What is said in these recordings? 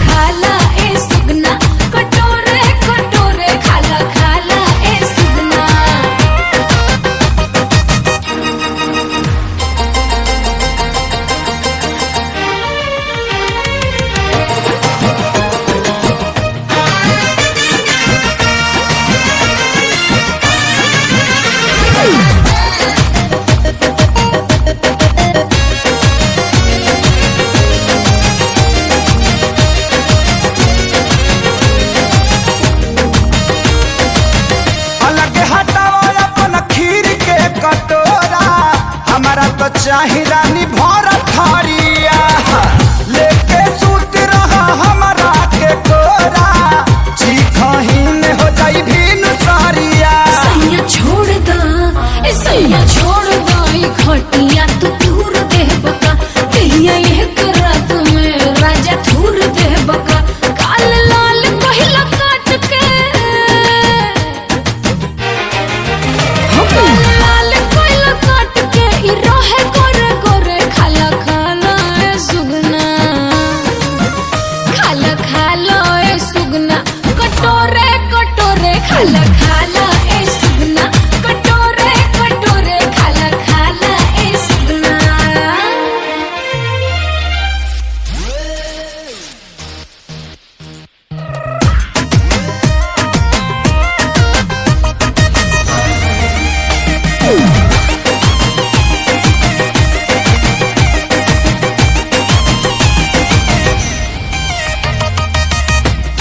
खाला ए सुगना कटोरे कटोरे खाला खाला ए सुगना। तो चाही रानी भर थरिया लेके सूत रहा हमारा के कोरा चीखहीन हो जाई भीन सारिया। सैया छोड़ दा ए सैया छोड़ दा ई खटिया तू दूर दे बका कहिया ये करत में राजा दूर दे बका काल लाल पहिला काट के हो काल लाल पहिला काट के ई रहे गोरे गोरे खाला खाला ए सुगना खाला खाला ए सुगना कटोरे कटोरे खाला खाला ए सुगना कटोरे कटोरे खाला खाला ए सुगना।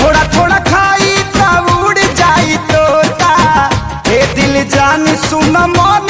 थोड़ा थोड़ा खाई तो उड़ जाई तोता ए दिल जान सुन मन